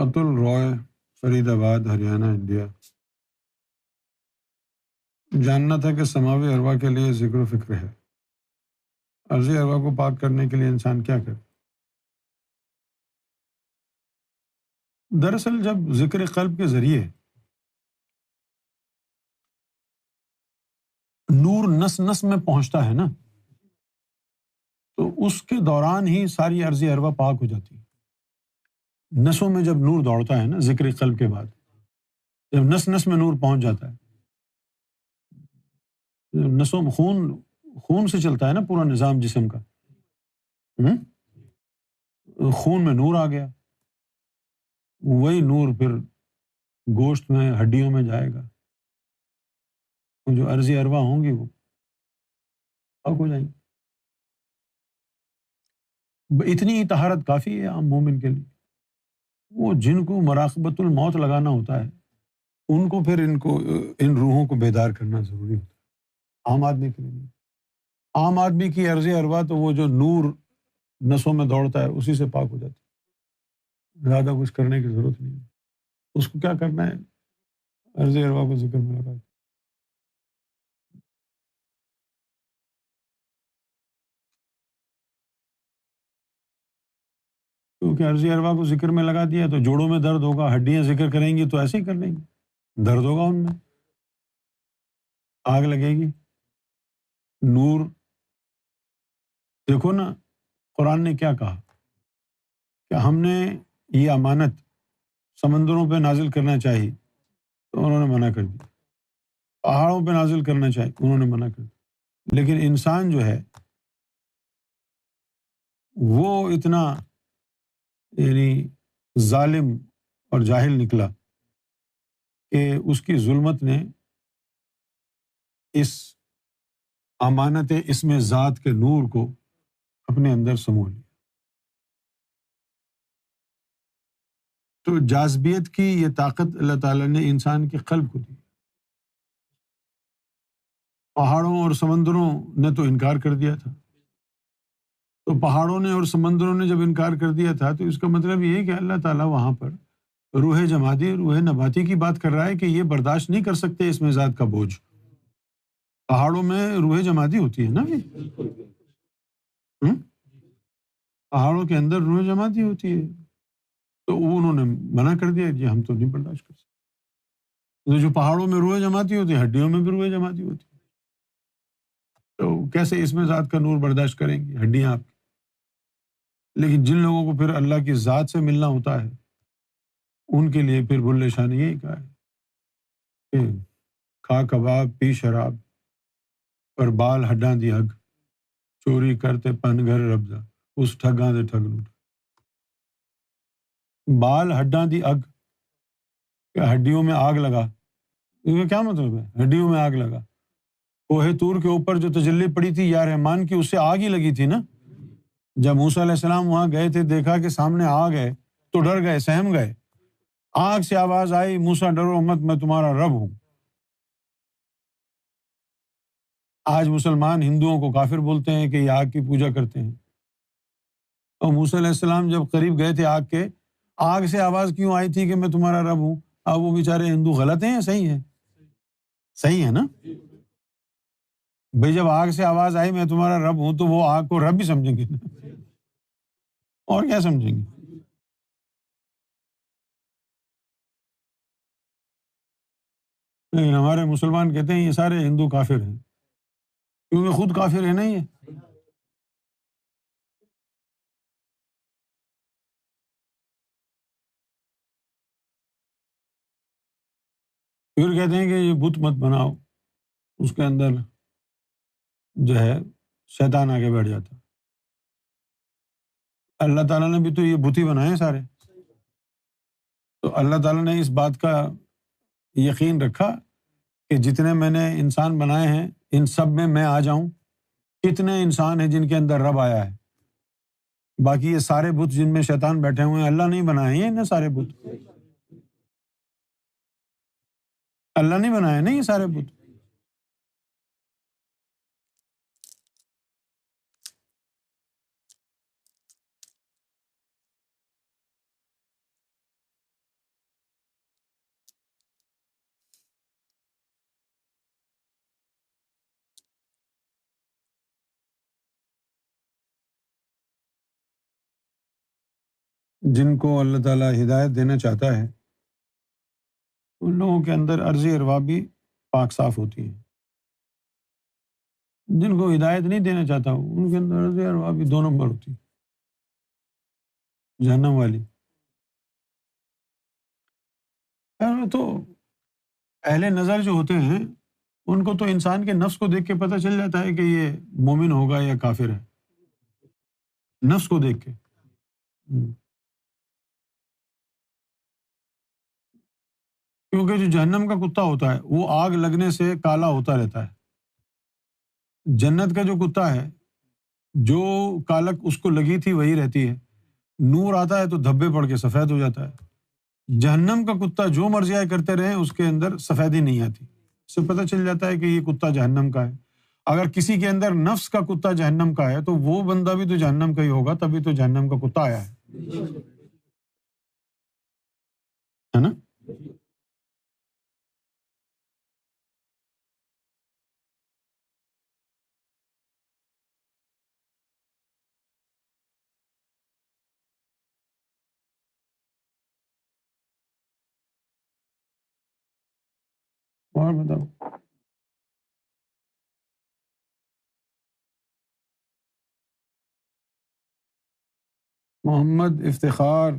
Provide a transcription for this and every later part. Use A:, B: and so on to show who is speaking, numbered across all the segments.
A: اتل رائے، فرید آباد، ہریانہ، انڈیا۔ جاننا تھا کہ سماوی ارواح کے لیے ذکر و فکر ہے، ارضی ارواح کو پاک کرنے کے لیے انسان کیا کرے؟ دراصل جب ذکر قلب کے ذریعے نور نس نس میں پہنچتا ہے نا، تو اس کے دوران ہی ساری ارضی ارواح پاک ہو جاتی ہے۔ نسوں میں جب نور دوڑتا ہے نا ذکر قلب کے بعد، جب نس نس میں نور پہنچ جاتا ہے، نسوں میں خون سے چلتا ہے نا پورا نظام جسم کا، ہم؟ خون میں نور آ گیا، وہی نور پھر گوشت میں ہڈیوں میں جائے گا، جو ارضی ارواح ہوں گی وہ پاک ہو جائیں گی۔ اتنی ہی طہارت کافی ہے عام مومن کے لیے۔ وہ جن کو مراقبۃ الموت لگانا ہوتا ہے ان کو پھر ان روحوں کو بیدار کرنا ضروری ہوتا ہے، عام آدمی کے لیے نہیں۔ عام آدمی کی ارضی ارواح تو وہ جو نور نسوں میں دوڑتا ہے اسی سے پاک ہو جاتی ہے، زیادہ کچھ کرنے کی ضرورت نہیں ہے۔ اس کو کیا کرنا ہے؟ ارضی ارواح کو ذکر میں لگا، کیونکہ ارضی ارواح کو ذکر میں لگا دیا تو جوڑوں میں درد ہوگا، ہڈیاں ذکر کریں گی تو ایسے ہی کر لیں گی، درد ہوگا ان میں، آگ لگے گی۔ نور، دیکھو نا قرآن نے کیا کہا کہ ہم نے یہ امانت سمندروں پہ نازل کرنا چاہیے تو انہوں نے منع کر دیا، پہاڑوں پہ نازل کرنا چاہیے انہوں نے منع کر دیا، لیکن انسان جو ہے وہ اتنا یعنی ظالم اور جاہل نکلا کہ اس کی ظلمت نے اس امانت اسم ذات کے نور کو اپنے اندر سمو لیا۔ تو جاذبیت کی یہ طاقت اللہ تعالیٰ نے انسان کے قلب کو دی۔ پہاڑوں اور سمندروں نے تو انکار کر دیا تھا، تو پہاڑوں نے اور سمندروں نے جب انکار کر دیا تھا تو اس کا مطلب یہ ہے کہ اللہ تعالیٰ وہاں پر روح جمادی، روح نباتی کی بات کر رہا ہے کہ یہ برداشت نہیں کر سکتے اس میں ذات کا بوجھ۔ پہاڑوں میں روح جمادی ہوتی ہے نا، ہم؟ پہاڑوں کے اندر روح جمادی ہوتی ہے، تو انہوں نے منع کر دیا کہ ہم تو نہیں برداشت کر سکتے۔ جو پہاڑوں میں روح جماتی ہوتی ہے ہڈیوں میں بھی روح جماتی ہوتی ہے، تو کیسے اس میں ذات کا نور برداشت کریں گی ہڈیاں آپ کی؟ لیکن جن لوگوں کو پھر اللہ کی ذات سے ملنا ہوتا ہے ان کے لیے پھر بلے شاہ نے یہی کہا ہے کہ کھا کباب پی شراب پر بال ہڈاں دی اگ، چوری کرتے پن گھر ربزہ اس ٹھگاں دے ٹھگ لوٹ۔ بال ہڈاں دی اگ، کہ ہڈیوں میں آگ لگا، اس کا کیا مطلب ہے؟ ہڈیوں میں آگ لگا، کوہ طور کے اوپر جو تجلی پڑی تھی یا رحمان کی، اس سے آگ ہی لگی تھی نا۔ جب موسیٰ علیہ السلام وہاں گئے تھے، دیکھا کہ سامنے آگ ہے تو ڈر گئے، سہم گئے۔ آگ سے آواز آئی، موسیٰ ڈرو مت، میں تمہارا رب ہوں۔ آج مسلمان ہندوؤں کو کافر بولتے ہیں کہ یہ آگ کی پوجا کرتے ہیں، اور موسیٰ علیہ السلام جب قریب گئے تھے آگ کے، آگ سے آواز کیوں آئی تھی کہ میں تمہارا رب ہوں؟ اب وہ بیچارے ہندو غلط ہیں یا صحیح ہیں؟ صحیح ہے نا؟ بھئی جب آگ سے آواز آئی میں تمہارا رب ہوں تو وہ آگ کو رب بھی سمجھیں گے، اور کیا سمجھیں گے؟ لیکن ہمارے مسلمان کہتے ہیں یہ سارے ہندو کافر ہیں، کیونکہ خود کافر ہے نا یہ۔ پھر کہتے ہیں کہ یہ بت مت بناؤ، اس کے اندر جو ہے شیطان آگے بیٹھ جاتا۔ اللہ تعالیٰ نے بھی تو یہ بت ہی بنائے ہیں سارے، تو اللہ تعالیٰ نے اس بات کا یقین رکھا کہ جتنے میں نے انسان بنائے ہیں ان سب میں آ جاؤں۔ کتنے انسان ہیں جن کے اندر رب آیا ہے؟ باقی یہ سارے بت جن میں شیطان بیٹھے ہوئے ہیں اللہ نہیں بنائے ہیں، یہ سارے بت اللہ نہیں بنائے نا یہ سارے بت۔ جن کو اللہ تعالیٰ ہدایت دینا چاہتا ہے ان لوگوں کے اندر عرضی ارواح بھی پاک صاف ہوتی ہے. جن کو ہدایت نہیں دینا چاہتا ان کے اندر عرضی ارواح بھی 2 نمبر ہوتی ہے، جہنم والی. تو اہل نظر جو ہوتے ہیں ان کو تو انسان کے نفس کو دیکھ کے پتہ چل جاتا ہے کہ یہ مومن ہوگا یا کافر ہے، نفس کو دیکھ کے. کیونکہ جو جہنم کا کتا ہوتا ہے وہ آگ لگنے سے کالا ہوتا رہتا ہے. جنت کا جو کتا ہے جو کالک اس کو لگی تھی وہی رہتی ہے، نور آتا ہے تو دھبے پڑ کے سفید ہو جاتا ہے. جہنم کا کتا جو مرضی آئے کرتے رہے اس کے اندر سفیدی نہیں آتی، اس سے پتہ چل جاتا ہے کہ یہ کتا جہنم کا ہے. اگر کسی کے اندر نفس کا کتا جہنم کا ہے تو وہ بندہ بھی تو جہنم کا ہی ہوگا، تبھی تو جہنم کا کتا آیا ہے نا. اور بتاؤ. محمد افتخار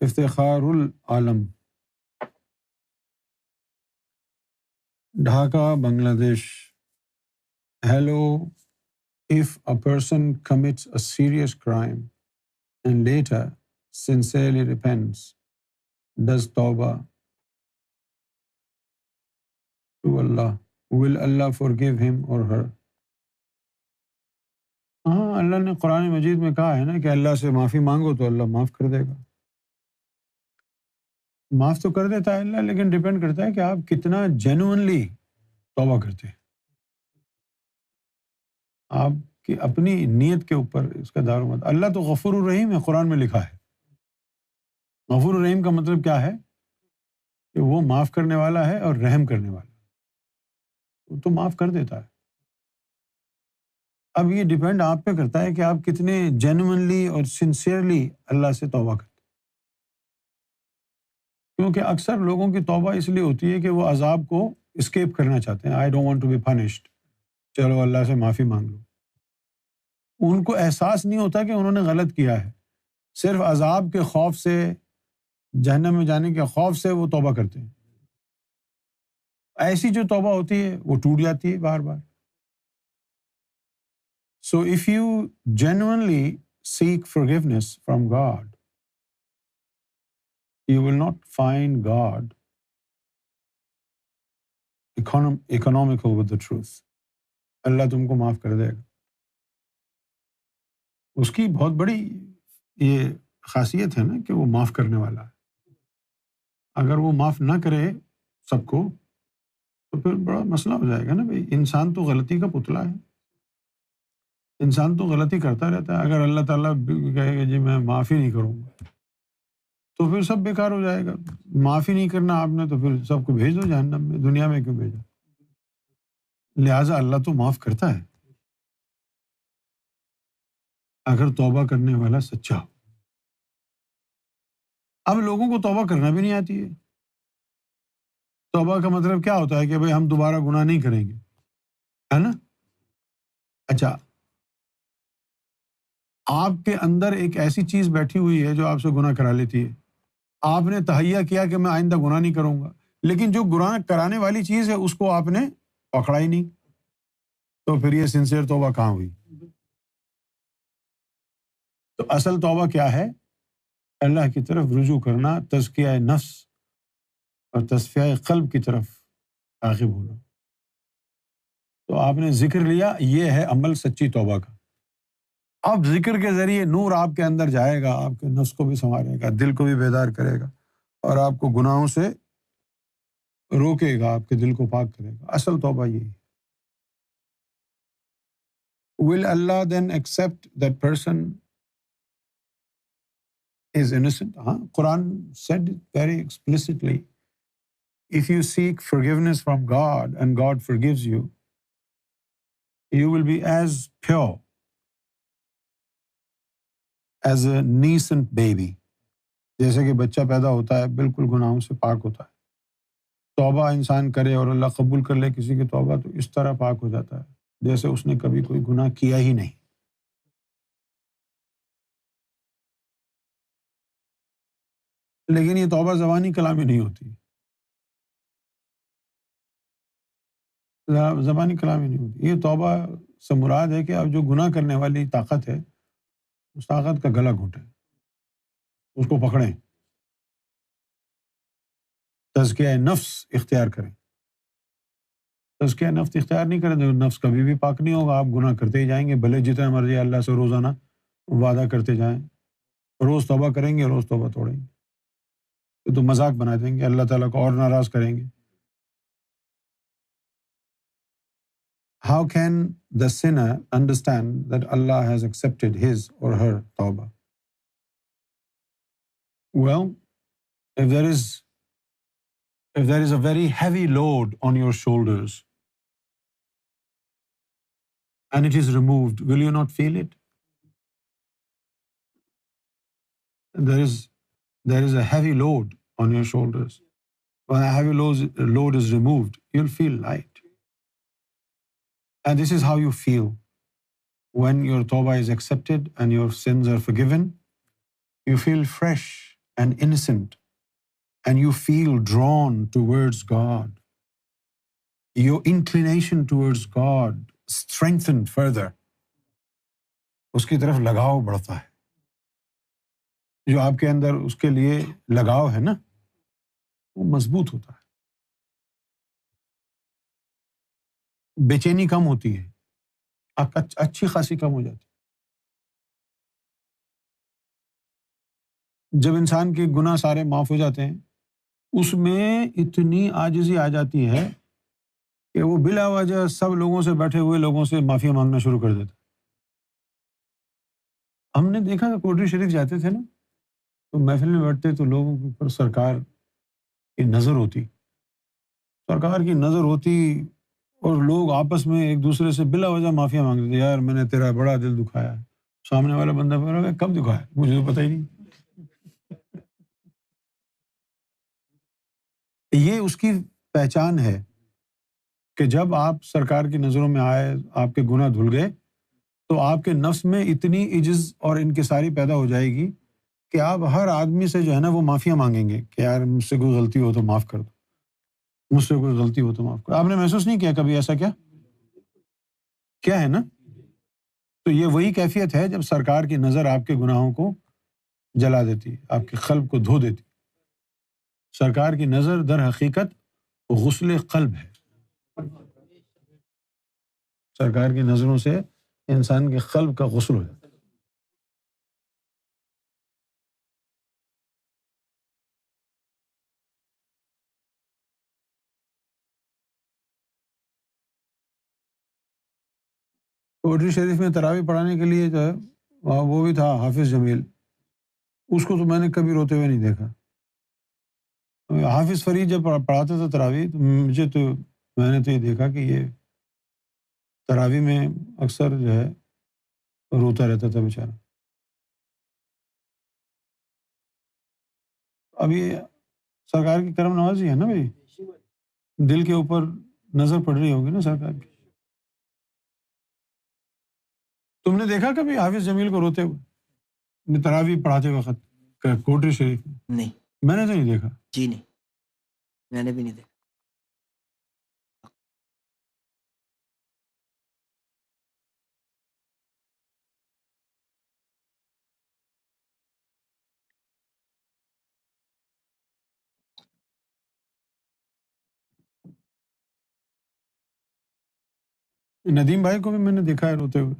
A: العالم، ڈھاکہ، بنگلہ دیش. Hello. If a person commits a serious crime and later sincerely repents, does tawbah to Allah, will Allah forgive him or her? ہاں، اللہ نے قرآن مجید میں کہا ہے نا کہ اللہ سے معافی مانگو تو اللہ معاف کر دے گا. معاف تو کر دیتا ہے اللہ، لیکن ڈپینڈ کرتا ہے کہ آپ کتنا جینوئنلی توبہ کرتے ہیں. آپ کی اپنی نیت کے اوپر اس کا دار و مدار. اللہ تو غفور الرحیم ہے، قرآن میں لکھا ہے. غفور الرحیم کا مطلب کیا ہے؟ کہ وہ معاف کرنے والا ہے اور رحم کرنے والا ہے، وہ تو معاف کر دیتا ہے. اب یہ ڈیپینڈ آپ پہ کرتا ہے کہ آپ کتنے جینوئنلی اور سنسیئرلی اللہ سے توبہ کرتے ہیں. کیونکہ اکثر لوگوں کی توبہ اس لیے ہوتی ہے کہ وہ عذاب کو اسکیپ کرنا چاہتے ہیں. I don't want to be punished, چلو اللہ سے معافی مانگ لو. ان کو احساس نہیں ہوتا کہ انہوں نے غلط کیا ہے، صرف عذاب کے خوف سے، جہنم میں جانے کے خوف سے وہ توبہ کرتے ہیں. ایسی جو توبہ ہوتی ہے وہ ٹوٹ جاتی ہے بار بار. So if you genuinely seek forgiveness from God, you will not find God economical with the truth. اللہ تم کو معاف کر دے گا. اس کی بہت بڑی یہ خاصیت ہے نا کہ وہ معاف کرنے والا ہے. اگر وہ معاف نہ کرے سب کو تو پھر بڑا مسئلہ ہو جائے گا نا بھائی. انسان تو غلطی کا پتلا ہے، انسان تو غلطی کرتا رہتا ہے. اگر اللہ تعالیٰ کہے گا جی میں معافی نہیں کروں گا تو پھر سب بیکار ہو جائے گا. معافی نہیں کرنا آپ نے تو پھر سب کو بھیج دو جہنم میں، دنیا میں کیوں بھیجا. لہٰذا اللہ تو معاف کرتا ہے اگر توبہ کرنے والا سچا ہو. اب لوگوں کو توبہ کرنا بھی نہیں آتی ہے. توبہ کا مطلب کیا ہوتا ہے کہ بھائی ہم دوبارہ گناہ نہیں کریں گے، ہے نا. اچھا، آپ کے اندر ایک ایسی چیز بیٹھی ہوئی ہے جو آپ سے گناہ کرا لیتی ہے. آپ نے تہیہ کیا کہ میں آئندہ گناہ نہیں کروں گا، لیکن جو گناہ کرانے والی چیز ہے اس کو آپ نے پکڑا ہی نہیں، تو پھر یہ سنسیئر توبہ کہاں ہوئی؟ تو اصل توبہ کیا ہے؟ اللہ کی طرف رجوع کرنا، تزکیہ نفس اور تصفیہ قلب کی طرف راغب ہونا. تو آپ نے ذکر لیا، یہ ہے عمل سچی توبہ کا. اب ذکر کے ذریعے نور آپ کے اندر جائے گا، آپ کے نفس کو بھی سنوارے گا، دل کو بھی بیدار کرے گا اور آپ کو گناہوں سے روکے گا، آپ کے دل کو پاک کرے گا. اصل توبہ یہی ہے. Will Allah then accept that person is innocent? Quran said it very explicitly. If you seek forgiveness from God and God forgives you, you will be as pure as a nascent baby. جیسے کہ بچہ پیدا ہوتا ہے بالکل گناہوں سے پاک ہوتا ہے، توبہ انسان کرے اور اللہ قبول کر لے کسی کی توبہ تو اس طرح پاک ہو جاتا ہے جیسے اس نے کبھی کوئی گناہ کیا ہی نہیں۔ لیکن یہ توبہ زبانی کلامی نہیں ہوتی، زبانی کلامی نہیں ہوتی، یہ توبہ سے مراد ہے کہ اب جو گناہ کرنے والی طاقت ہے اس طاقت کا گلا گھونٹیں، اس کو پکڑیں، تزکیہ نفس اختیار کریں۔ تزکیہ نفس اختیار نہیں کریں تو نفس کبھی بھی پاک نہیں ہوگا، آپ گناہ کرتے ہی جائیں گے، بھلے جتنا مرضی اللہ سے روزانہ وعدہ کرتے جائیں، روز توبہ کریں گے روز توبہ توڑیں گے تو مذاق بنا دیں گے، اللہ تعالیٰ کو اور ناراض کریں گے۔ How can the sinner understand that Allah has accepted his or her tawbah? Well, if there is a very heavy load on your shoulders and it is removed, will you not feel it? There is a heavy load on your shoulders. When a heavy load is removed, you'll feel light. And this is how you feel when your tawbah is accepted and your sins are forgiven. You feel fresh and innocent, and you feel drawn towards God. Your inclination towards God strengthened further. اس کی طرف لگاؤ بڑھتا ہے، جو آپ کے اندر اس کے لیے لگاؤ ہے نا وہ مضبوط ہوتا ہے، بے چینی کم ہوتی ہے، آپ اچھی خاصی کم ہو جاتی ہے۔ جب انسان کے گناہ سارے معاف ہو جاتے ہیں اس میں اتنی عاجزی آ جاتی ہے کہ وہ بلا وجہ سب لوگوں سے، بیٹھے ہوئے لوگوں سے معافی مانگنا شروع کر دیتا۔ ہم نے دیکھا کہ کوٹری شریف جاتے تھے نا تو محفل میں بیٹھتے تو لوگوں کے اوپر سرکار کی نظر ہوتی، سرکار کی نظر ہوتی اور لوگ آپس میں ایک دوسرے سے بلا وجہ معافیا مانگتے تھے، یار میں نے تیرا بڑا دل دکھایا ہے۔ سامنے والا بندہ بول رہا ہے کب دکھایا، مجھے تو پتہ ہی نہیں۔ یہ اس کی پہچان ہے کہ جب آپ سرکار کی نظروں میں آئے، آپ کے گناہ دھل گئے تو آپ کے نفس میں اتنی عجز اور انکساری پیدا ہو جائے گی کہ آپ ہر آدمی سے جو ہے نا وہ معافیا مانگیں گے کہ یار مجھ سے کوئی غلطی ہو تو معاف کر دو، مجھ سے کوئی غلطی ہو تو معاف کر دو۔ آپ نے محسوس نہیں کیا کبھی ایسا؟ کیا ہے نا؟ تو یہ وہی کیفیت ہے جب سرکار کی نظر آپ کے گناہوں کو جلا دیتی ہے، آپ کے قلب کو دھو دیتی۔ سرکار کی نظر در حقیقت غسل قلب ہے، سرکار کی نظروں سے انسان کے قلب کا غسل ہو جاتا ہے۔ کوٹری شریف میں تراویح پڑھانے کے لیے جو ہے وہاں وہ بھی تھا حافظ جمیل، اس کو تو میں نے کبھی روتے ہوئے نہیں دیکھا۔ حافظ فرید جب پڑھاتا تھا تراویح تو میں نے تو یہ دیکھا کہ یہ تراویح میں اکثر جو ہے روتا رہتا تھا بیچارہ۔ اب یہ سرکار کی کرم نوازی ہے نا بھائی، دل کے اوپر نظر پڑ رہی ہوگی نا سرکار کی۔ تم نے دیکھا کبھی حافظ جمیل کو روتے ہوئے تراویح پڑھاتے وقت کوٹری شریف میں؟
B: نہیں
A: میں نے تو نہیں دیکھا۔
B: جی نہیں، میں نے بھی نہیں دیکھا۔
A: ندیم بھائی کو بھی میں نے دیکھا ہے روتے ہوئے۔